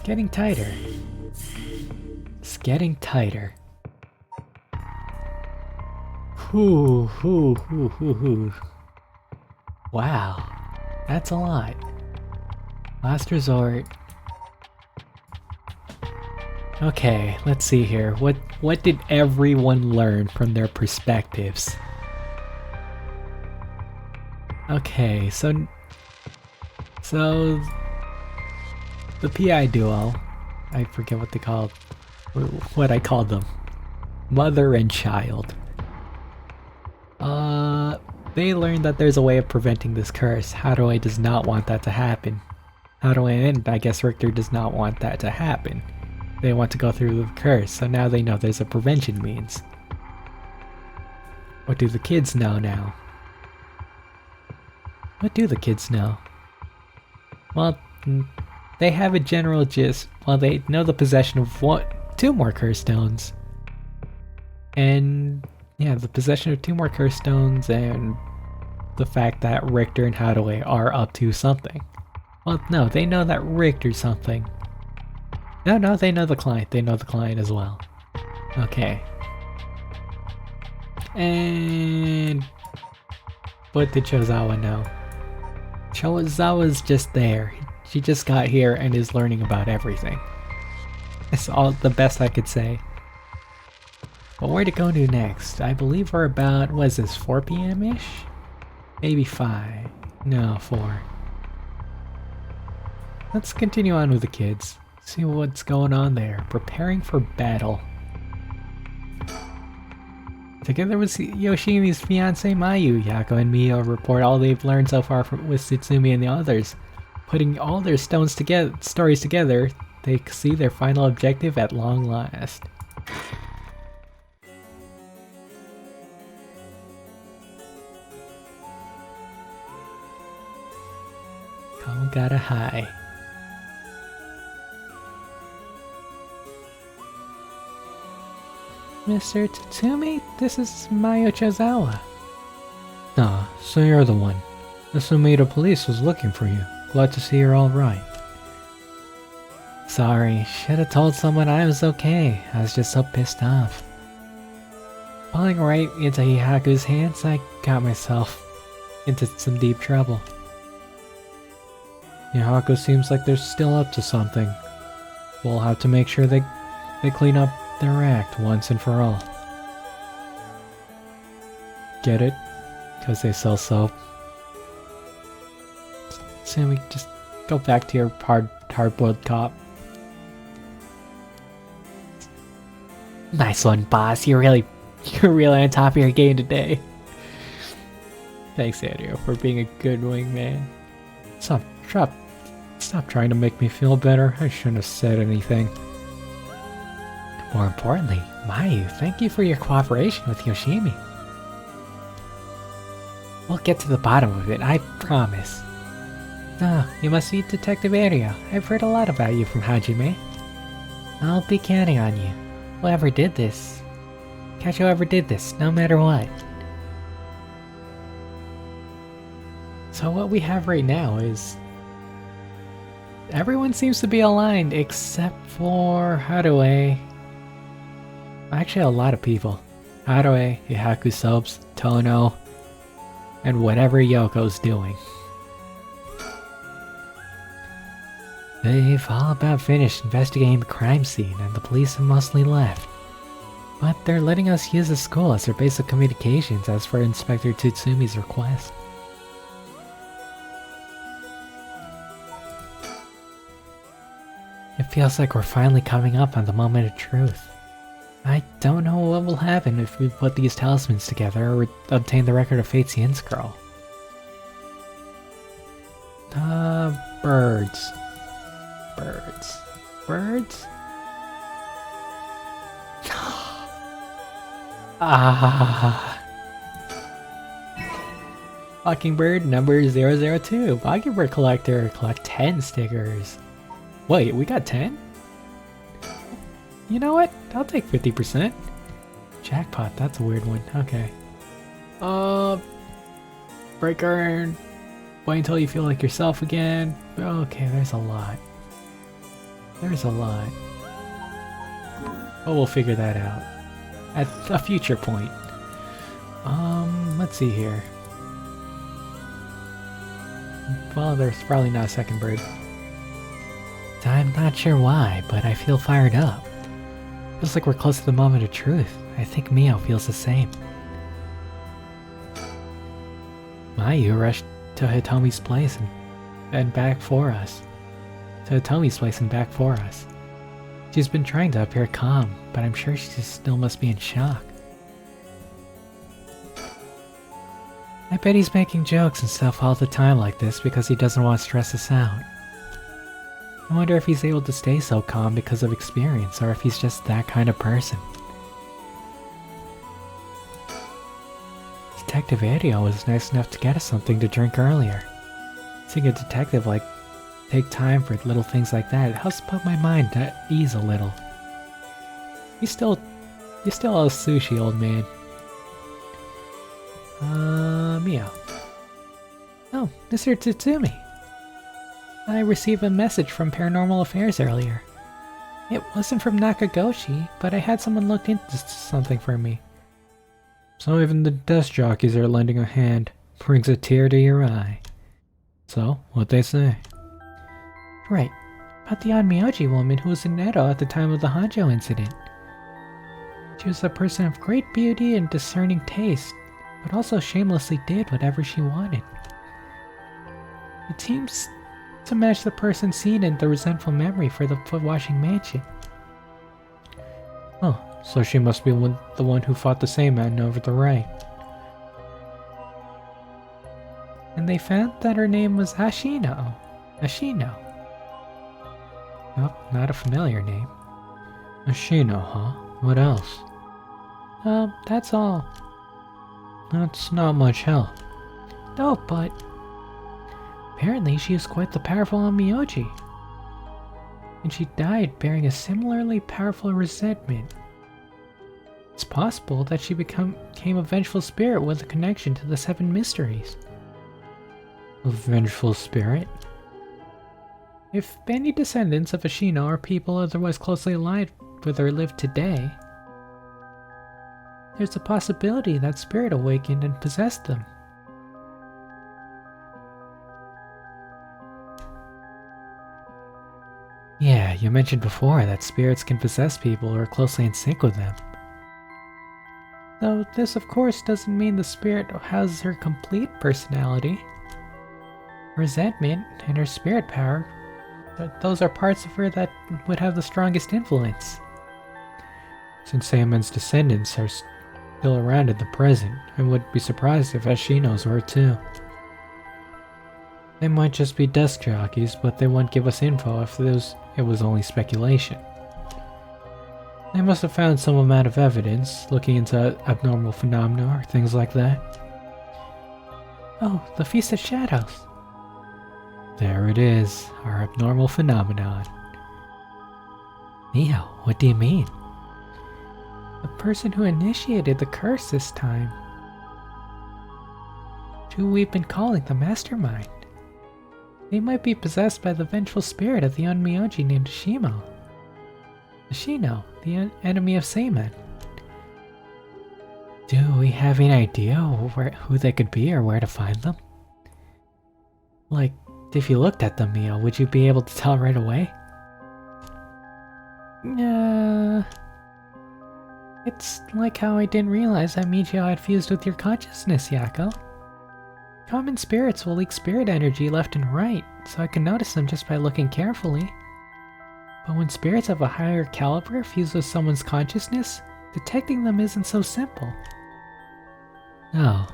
getting tighter. It's getting tighter. Whew. Wow, that's a lot. Last resort. Okay, let's see here. What did everyone learn from their perspectives? Okay, so the PI duo, I forget what they called, what I called them, mother and child. They learned that there's a way of preventing this curse. Haruo does not want that to happen. Haruo and I guess Richter does not want that to happen. They want to go through the curse, so now they know there's a prevention means. What do the kids know now? What do the kids know? Well, they have a general gist. Well, they know the possession of two more curse stones. And yeah, the possession of two more curse stones and the fact that Richter and Haruo are up to something. Well, no, they know that Richter's something. No, they know the client. They know the client as well. Okay. And what did Chozawa know? Chozawa's just there. She just got here and is learning about everything. That's all the best I could say. But where to go to next? I believe we're about, what is this, 4 p.m.-ish? Maybe 5. No, 4. Let's continue on with the kids. See what's going on there. Preparing for battle. Together with Yoshimi's fiancée Mayu, Yakko and Mio report all they've learned so far with Tsutsumi and the others. Putting all their stories together, they see their final objective at long last. Kamagata High. Mr. Tsutsumi, this is Mayo Chozawa. Ah, so you're the one. The Sumida police was looking for you. Glad to see you're alright. Sorry, should've told someone I was okay. I was just so pissed off. Falling right into Hihaku's hands, I got myself into some deep trouble. Hihaku seems like they're still up to something. We'll have to make sure they clean up their act once and for all. Get it? Because they sell soap. Sammy, just go back to your hard-boiled cop. Nice one, boss. You're really on top of your game today. Thanks, Andrew, for being a good wingman. Stop trying to make me feel better. I shouldn't have said anything. More importantly, Mayu, thank you for your cooperation with Yoshimi. We'll get to the bottom of it, I promise. Ah, you must be Detective Area. I've heard a lot about you from Hajime. I'll be counting on you. Whoever did this. Catch whoever did this, no matter what. So what we have right now is... everyone seems to be aligned except for Haruo. Actually, a lot of people. Haruo, Hihaku Soaps, Tono, and whatever Yoko's doing. They've all about finished investigating the crime scene, and the police have mostly left. But they're letting us use the school as their base of communications as for Inspector Tsutsumi request. It feels like we're finally coming up on the moment of truth. I don't know what will happen if we put these talismans together or obtain the record of Fate's Yins girl. Birds. Birds? Mockingbird number 002. Mockingbird collector. Collect 10 stickers. Wait, we got 10? You know what? I'll take 50%. Jackpot, that's a weird one. Okay. Breaker. Wait until you feel like yourself again. Okay, there's a lot. There's a lot. But we'll figure that out at a future point. Let's see here. Well, there's probably not a second bird. I'm not sure why, but I feel fired up. Feels like we're close to the moment of truth. I think Mio feels the same. Mayu rushed to Hitomi's place and back for us. She's been trying to appear calm, but I'm sure she still must be in shock. I bet he's making jokes and stuff all the time like this because he doesn't want to stress us out. I wonder if he's able to stay so calm because of experience, or if he's just that kind of person. Detective Adio was nice enough to get us something to drink earlier. Seeing a detective take time for little things like that, it helps put my mind at ease a little. You still owe sushi, old man. Mio. Oh, Mr. Tsutsumi. I received a message from Paranormal Affairs earlier. It wasn't from Nakagoshi, but I had someone look into something for me. So even the desk jockeys are lending a hand. Brings a tear to your eye. So, what'd they say? Right, about the Onmyoji woman who was in Edo at the time of the Honjo incident. She was a person of great beauty and discerning taste, but also shamelessly did whatever she wanted. It seems to match the person seen in the resentful memory for the foot-washing mansion. Oh, so she must be the one who fought the same man over the right. And they found that her name was Ashino. Nope, not a familiar name. Ashino, huh? What else? That's all. That's not much help. No, but... apparently she is quite the powerful Onmyoji. And she died bearing a similarly powerful resentment. It's possible that she became a vengeful spirit with a connection to the Seven Mysteries. A vengeful spirit? If any descendants of Ashino or people otherwise closely aligned with her live today, there's a possibility that spirit awakened and possessed them. Yeah, you mentioned before that spirits can possess people who are closely in sync with them. Though this of course doesn't mean the spirit has her complete personality. Resentment and her spirit power, those are parts of her that would have the strongest influence. Since Samen's descendants are still around in the present, I wouldn't be surprised if Ashino's were too. They might just be desk jockeys, but they wouldn't give us info if it was only speculation. They must have found some amount of evidence, looking into abnormal phenomena or things like that. Oh, the Feast of Shadows. There it is, our abnormal phenomenon. Mio, what do you mean? The person who initiated the curse this time. Who we've been calling the Mastermind. They might be possessed by the vengeful spirit of the Onmyoji named Ashino, the enemy of Saman. Do we have any idea who they could be or where to find them? Like, if you looked at them, Mio, would you be able to tell right away? It's like how I didn't realize that Michio had fused with your consciousness, Yakko. Common spirits will leak spirit energy left and right, so I can notice them just by looking carefully. But when spirits of a higher caliber fuse with someone's consciousness, detecting them isn't so simple. Oh.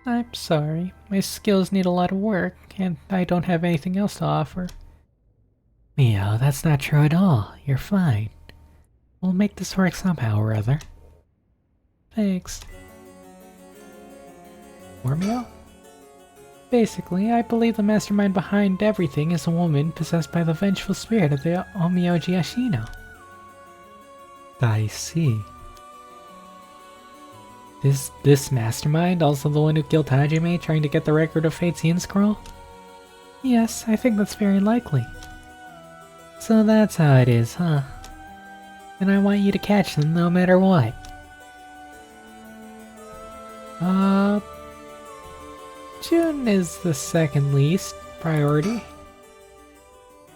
I'm sorry, my skills need a lot of work, and I don't have anything else to offer. Mio, that's not true at all. You're fine. We'll make this work somehow or other. Thanks. More Mio? Basically, I believe the mastermind behind everything is a woman possessed by the vengeful spirit of the Onmyoji Ashino. I see. Is this mastermind also the one who killed Hajime trying to get the record of Fate's Yin scroll? Yes, I think that's very likely. So that's how it is, huh? And I want you to catch them no matter what. June is the second least priority.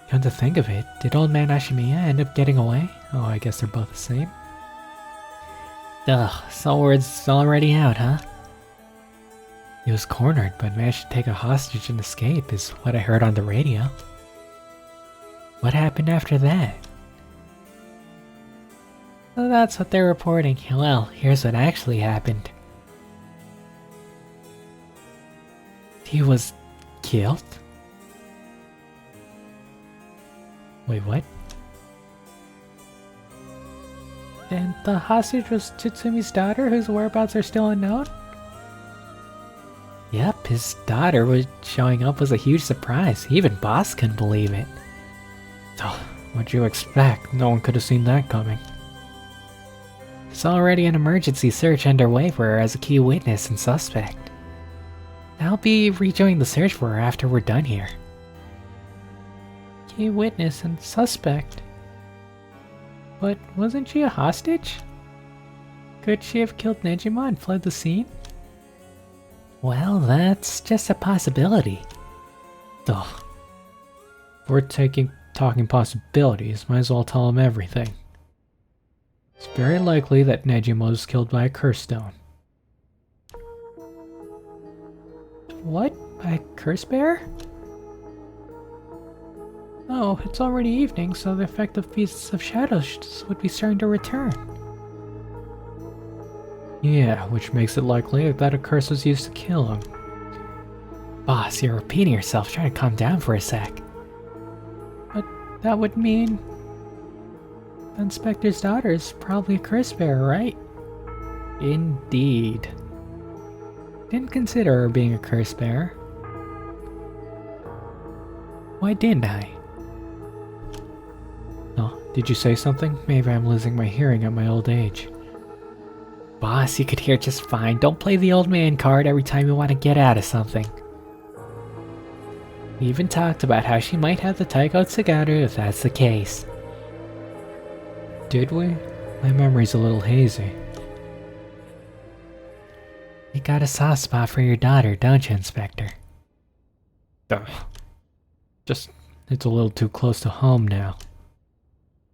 Come to think of it, did old man Ashimiya end up getting away? Oh, I guess they're both the same. Ugh, so word's already out, huh? He was cornered, but managed to take a hostage and escape, is what I heard on the radio. What happened after that? So that's what they're reporting. Well, here's what actually happened. He was killed? Wait, what? And the hostage was Tsutsumi's daughter, whose whereabouts are still unknown? Yep, his daughter was showing up was a huge surprise. Even Boss couldn't believe it. Oh, what'd you expect? No one could have seen that coming. There's already an emergency search underway for her as a key witness and suspect. I'll be rejoining the search for her after we're done here. Key witness and suspect? But wasn't she a hostage? Could she have killed Nejima and fled the scene? Well, that's just a possibility. Ugh. If we're talking possibilities, might as well tell him everything. It's very likely that Nejima was killed by a curse stone. What? By a curse bear? Oh, it's already evening, so the effective beasts of shadows would be starting to return. Yeah, which makes it likely that a curse was used to kill him. Boss, you're repeating yourself. Try to calm down for a sec. But that would mean... the Inspector's daughter is probably a curse bearer, right? Indeed. Didn't consider her being a curse bearer. Why didn't I? Oh, did you say something? Maybe I'm losing my hearing at my old age. Boss, you could hear just fine. Don't play the old man card every time you want to get out of something. We even talked about how she might have the Taiko Tsugaru if that's the case. Did we? My memory's a little hazy. You got a soft spot for your daughter, don't you, Inspector? Just, it's a little too close to home now.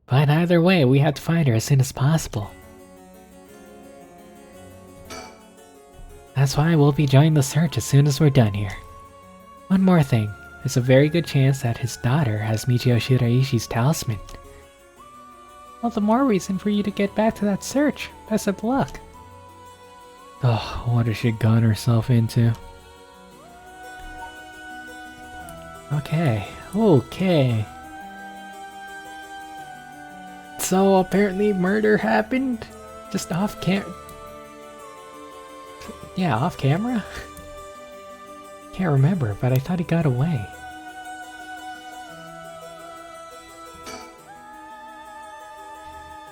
But either way, we have to find her as soon as possible. That's why we'll be joining the search as soon as we're done here. One more thing, there's a very good chance that his daughter has Michio Shiraishi's talisman. Well, the more reason for you to get back to that search. Best of luck. Oh, what has she gotten herself into? Okay. So apparently murder happened? Just off yeah, off camera? Can't remember, but I thought he got away.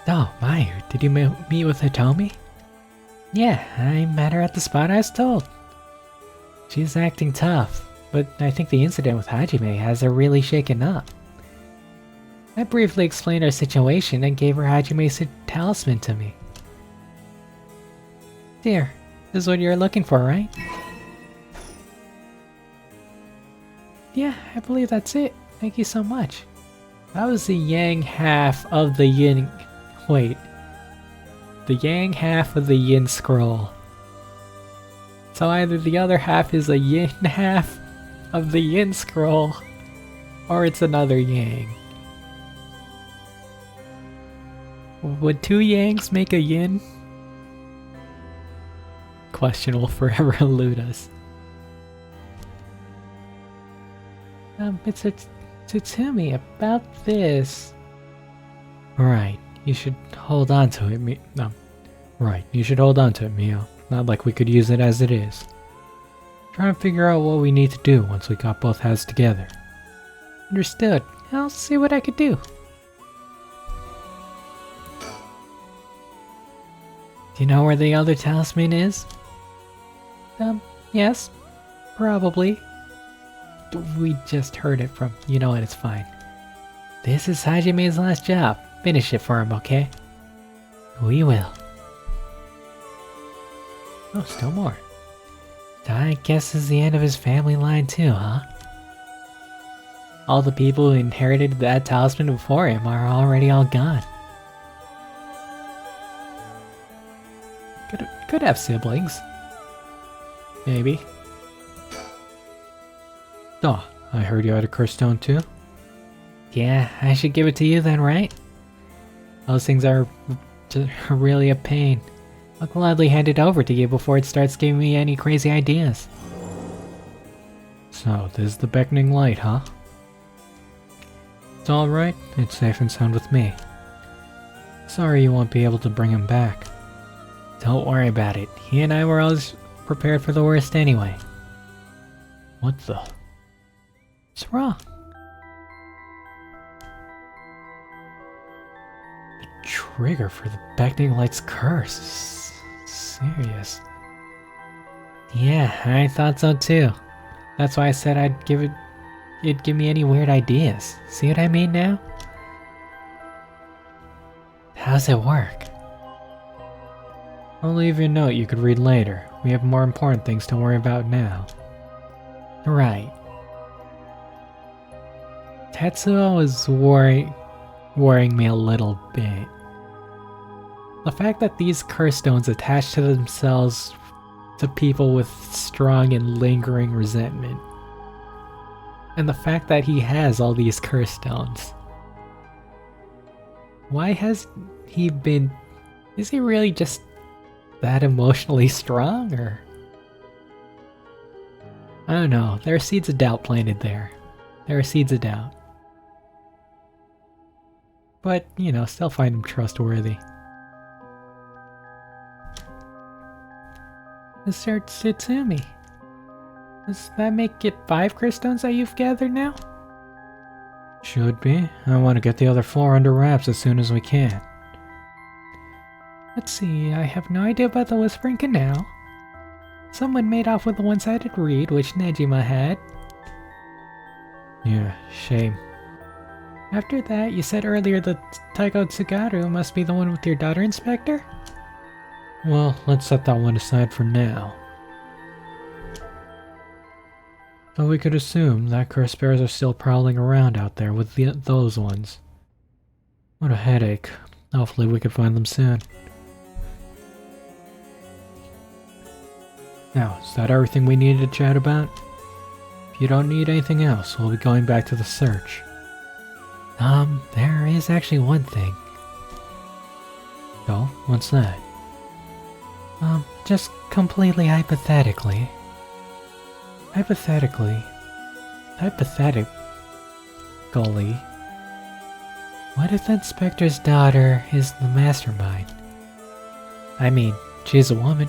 Oh, Mayu, did you meet with Hitomi? Yeah, I met her at the spot I was told. She's acting tough, but I think the incident with Hajime has her really shaken up. I briefly explained our situation and gave her Hajime's talisman to me. Dear, this is what you're looking for, right? Yeah, I believe that's it. Thank you so much. That was the yang half of the yin... Wait. The yang half of the yin scroll. So either the other half is a yin half of the yin scroll, or it's another yang. Would two yangs make a yin? Question will forever elude us. It's Tsutumi about this. Right, you should hold on to it, Right, you should hold on to it, Mio. Not like we could use it as it is. Try and figure out what we need to do once we got both heads together. Understood. I'll see what I could do. Do you know where the other talisman is? Yes. Probably. We just heard it from... You know what, it's fine. This is Hajime's last job. Finish it for him, okay? We will. Oh, still more. I guess this is the end of his family line too, huh? All the people who inherited that talisman before him are already all gone. Could have siblings. Maybe. Oh, I heard you had a curse stone too? Yeah, I should give it to you then, right? Those things are really a pain. I'll gladly hand it over to you before it starts giving me any crazy ideas. So, this is the beckoning light, huh? It's alright, it's safe and sound with me. Sorry you won't be able to bring him back. Don't worry about it, he and I were always prepared for the worst anyway. What the? What's wrong? The trigger for the beckoning light's curse is serious. Yeah, I thought so too. That's why I said it'd give me any weird ideas. See what I mean now? How's it work? I'll leave you a note you could read later. We have more important things to worry about now. Right. Tetsuo is worrying me a little bit. The fact that these curse stones attach to themselves to people with strong and lingering resentment. And the fact that he has all these curse stones. Why has he been... Is he really just that emotionally strong, or... I don't know, there are seeds of doubt planted there. There are seeds of doubt. But, you know, still find him trustworthy. Mr. Tsutsumi, does that make it 5 curse stones that you've gathered now? Should be. I want to get the other 4 under wraps as soon as we can. Let's see, I have no idea about the Whispering Canal. Someone made off with the one-sided reed, which Nejima had. Yeah, shame. After that, you said earlier that Taiko Tsugaru must be the one with your daughter, Inspector? Well, let's set that one aside for now. So we could assume that curse bears are still prowling around out there with those ones. What a headache. Hopefully we could find them soon. Now, is that everything we needed to chat about? If you don't need anything else, we'll be going back to the search. There is actually one thing. Oh, what's that? Just completely hypothetically. Hypothetically, what if the Inspector's daughter is the mastermind? I mean, she's a woman.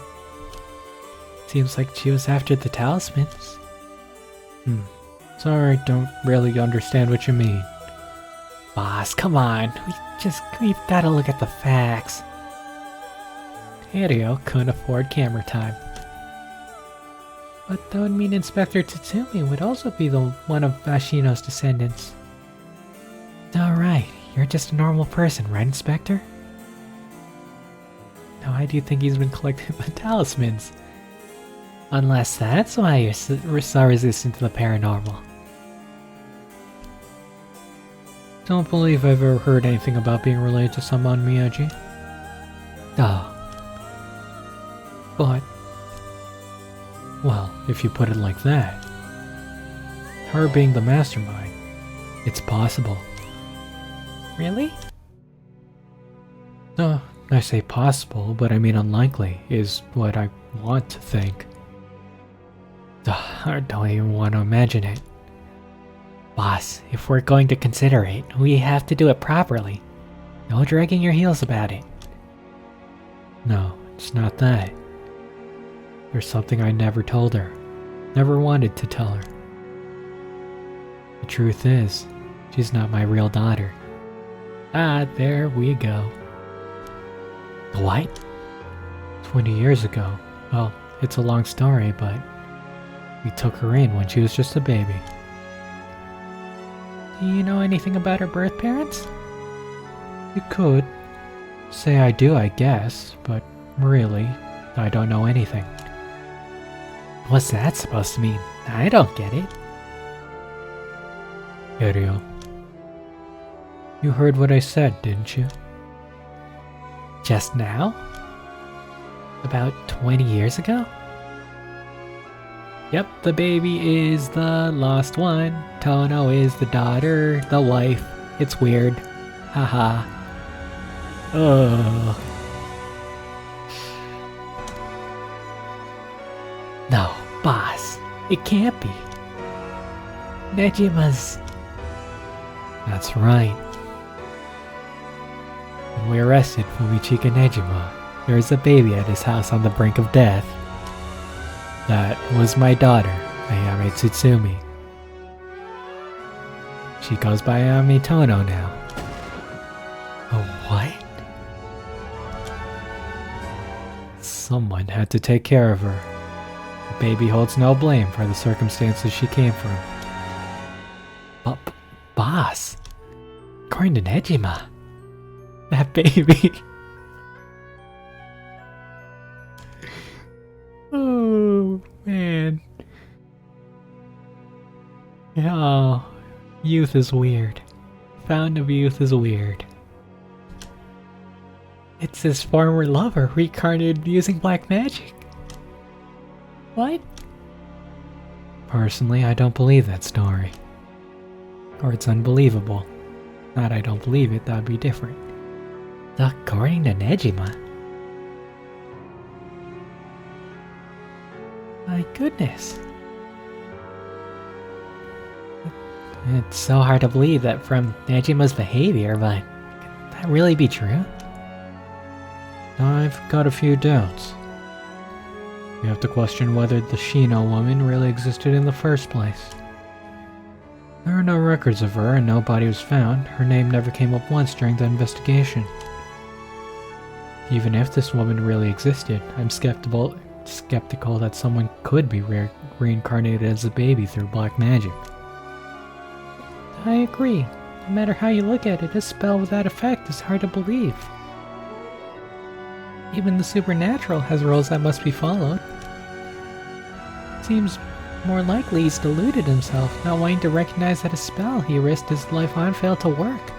Seems like she was after the talismans. Sorry, don't really understand what you mean. Boss, come on. We've gotta look at the facts. Hideo couldn't afford camera time. But that would mean Inspector Tatsumi would also be one of Ashino's descendants. Alright, you're just a normal person, right, Inspector? Now why do you think he's been collecting the talismans? Unless that's why you're so resistant to the paranormal. Don't believe I've ever heard anything about being related to someone, Miyaji. Oh. But... well, if you put it like that, her being the mastermind, it's possible. Really? I say possible, but I mean unlikely, is what I want to think. I don't even want to imagine it. Boss, if we're going to consider it, we have to do it properly. No dragging your heels about it. No, it's not that. There's something I never told her. Never wanted to tell her. The truth is, she's not my real daughter. Ah, there we go. What? 20 years ago. Well, it's a long story, but we took her in when she was just a baby. Do you know anything about her birth parents? You could. Say I do, I guess, but really, I don't know anything. What's that supposed to mean? I don't get it. Iryo, you heard what I said, didn't you? Just now? About 20 years ago? Yep, the baby is the lost one. Tono is the daughter, the wife. It's weird. Haha. Ugh. No, boss. It can't be. Nejima's... That's right. When we arrested Fumichika Nejima, there was a baby at his house on the brink of death. That was my daughter, Ayame Tsutsumi. She goes by Ayame Tono now. A what? Someone had to take care of her. The baby holds no blame for the circumstances she came from. Boss, according to Nejima, that baby... Oh, man. Oh, youth is weird. Fountain of Youth is weird. It's his former lover reincarnated using black magic. What? Personally, I don't believe that story. Or it's unbelievable. Not I don't believe it, that'd be different. According to Nejima. My goodness. It's so hard to believe that from Nejima's behavior, but could that really be true? I've got a few doubts. You have to question whether the Shino woman really existed in the first place. There are no records of her and no body was found. Her name never came up once during the investigation. Even if this woman really existed, I'm skeptical that someone could be reincarnated as a baby through black magic. I agree. No matter how you look at it, a spell with that effect is hard to believe. Even the supernatural has rules that must be followed. Seems more likely he's deluded himself, not wanting to recognize that a spell he risked his life on failed to work.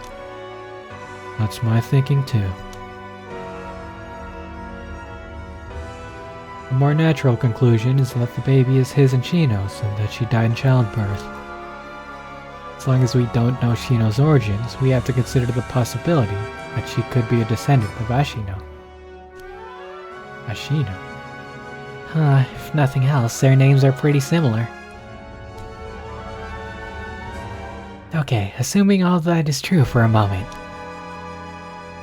That's my thinking too. A more natural conclusion is that the baby is his and Shino's, and that she died in childbirth. As long as we don't know Shino's origins, we have to consider the possibility that she could be a descendant of Ashino. Ashino? If nothing else, their names are pretty similar. Okay, assuming all that is true for a moment.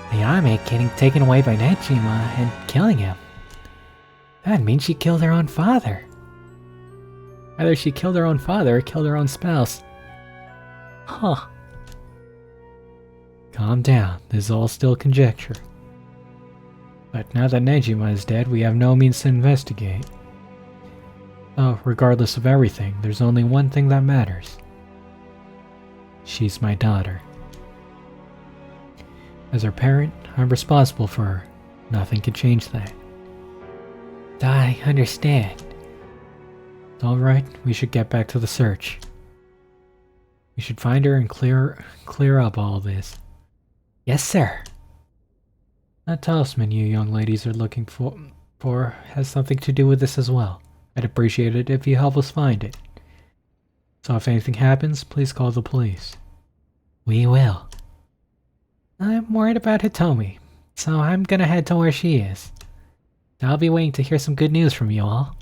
Ayame getting taken away by Nejima and killing him. That means she killed her own father. Either she killed her own father or killed her own spouse. Huh. Calm down, this is all still conjecture. But now that Nejima is dead, we have no means to investigate. Oh, regardless of everything, there's only one thing that matters. She's my daughter. As her parent, I'm responsible for her. Nothing can change that. I understand. Alright, we should get back to the search. We should find her and clear up all this. Yes, sir. That talisman you young ladies are looking for has something to do with this as well. I'd appreciate it if you help us find it. So if anything happens, please call the police. We will. I'm worried about Hitomi, so I'm gonna head to where she is. I'll be waiting to hear some good news from you all.